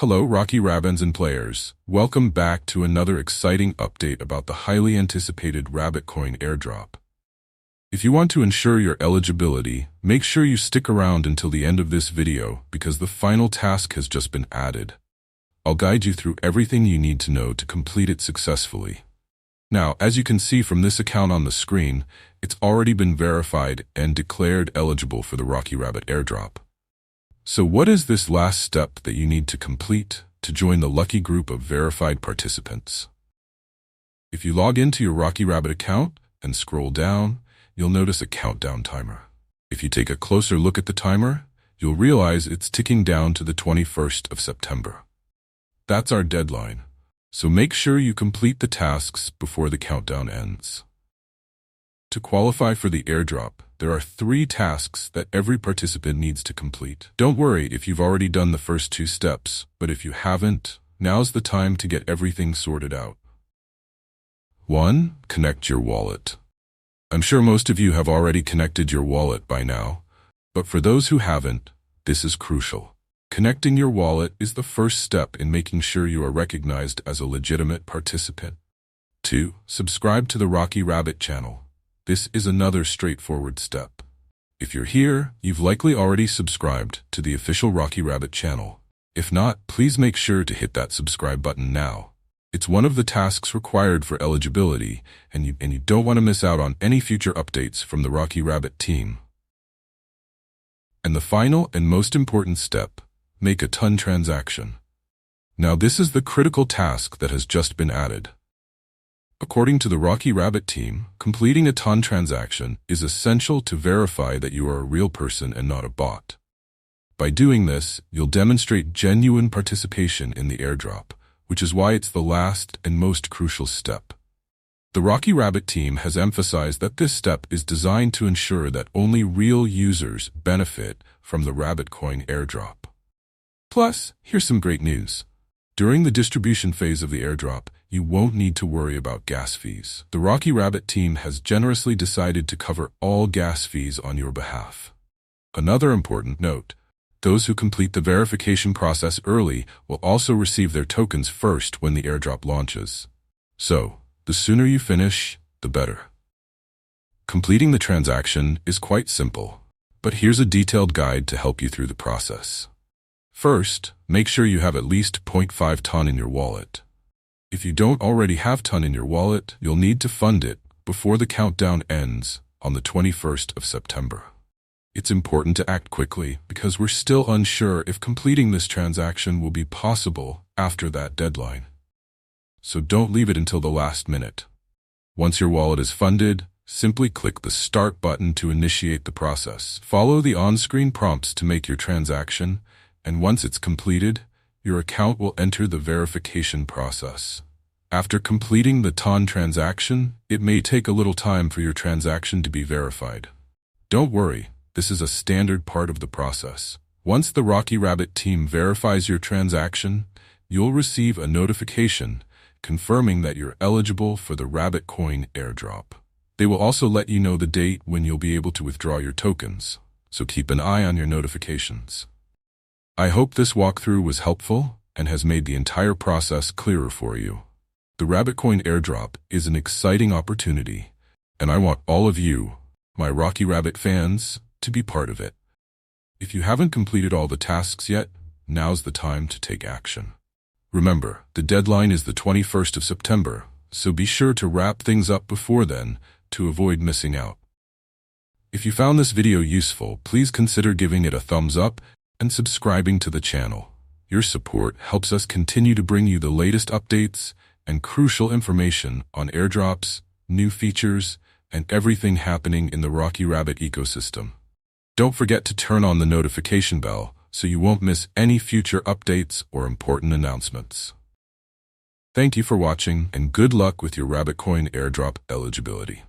Hello, Rocky Rabbits and players. Welcome back to another exciting update about the highly anticipated Rabbit Coin airdrop. If you want to ensure your eligibility, make sure you stick around until the end of this video because the final task has just been added. I'll guide you through everything you need to know to complete it successfully. Now, as you can see from this account on the screen, it's already been verified and declared eligible for the Rocky Rabbit airdrop. So what is this last step that you need to complete to join the lucky group of verified participants? If you log into your Rocky Rabbit account and scroll down, you'll notice a countdown timer. If you take a closer look at the timer, you'll realize it's ticking down to the 21st of September. That's our deadline, so make sure you complete the tasks before the countdown ends. To qualify for the airdrop, there are 3 tasks that every participant needs to complete. Don't worry if you've already done the first 2 steps, but if you haven't, now's the time to get everything sorted out. 1. Connect your wallet. I'm sure most of you have already connected your wallet by now, but for those who haven't, this is crucial. Connecting your wallet is the first step in making sure you are recognized as a legitimate participant. 2. Subscribe to the Rocky Rabbit channel. This is another straightforward step. If you're here, you've likely already subscribed to the official Rocky Rabbit channel. If not, please make sure to hit that subscribe button now. It's one of the tasks required for eligibility, and you don't want to miss out on any future updates from the Rocky Rabbit team. And the final and most important step, make a ton transaction. Now this is the critical task that has just been added. According to the Rocky Rabbit team, completing a ton transaction is essential to verify that you are a real person and not a bot. By doing this, you'll demonstrate genuine participation in the airdrop, which is why it's the last and most crucial step. The Rocky Rabbit team has emphasized that this step is designed to ensure that only real users benefit from the Rabbit Coin airdrop. Plus, here's some great news. During the distribution phase of the airdrop, you won't need to worry about gas fees. The Rocky Rabbit team has generously decided to cover all gas fees on your behalf. Another important note, those who complete the verification process early will also receive their tokens first when the airdrop launches. So, the sooner you finish, the better. Completing the transaction is quite simple, but here's a detailed guide to help you through the process. First, make sure you have at least 0.5 ton in your wallet. If you don't already have ton in your wallet, you'll need to fund it before the countdown ends on the 21st of September. It's important to act quickly because we're still unsure if completing this transaction will be possible after that deadline. So don't leave it until the last minute. Once your wallet is funded, simply click the Start button to initiate the process. Follow the on-screen prompts to make your transaction, and once it's completed, your account will enter the verification process. After completing the TON transaction, it may take a little time for your transaction to be verified. Don't worry, this is a standard part of the process. Once the Rocky Rabbit team verifies your transaction, you'll receive a notification confirming that you're eligible for the Rabbit Coin airdrop. They will also let you know the date when you'll be able to withdraw your tokens, so keep an eye on your notifications. I hope this walkthrough was helpful and has made the entire process clearer for you. The Rabbit Coin airdrop is an exciting opportunity, and I want all of you, my Rocky Rabbit fans, to be part of it. If you haven't completed all the tasks yet, now's the time to take action. Remember, the deadline is the 21st of September, so be sure to wrap things up before then to avoid missing out. If you found this video useful, please consider giving it a thumbs up and subscribing to the channel. Your support helps us continue to bring you the latest updates and crucial information on airdrops, new features, and everything happening in the Rocky Rabbit ecosystem. Don't forget to turn on the notification bell so you won't miss any future updates or important announcements. Thank you for watching, and good luck with your Rabbit Coin airdrop eligibility.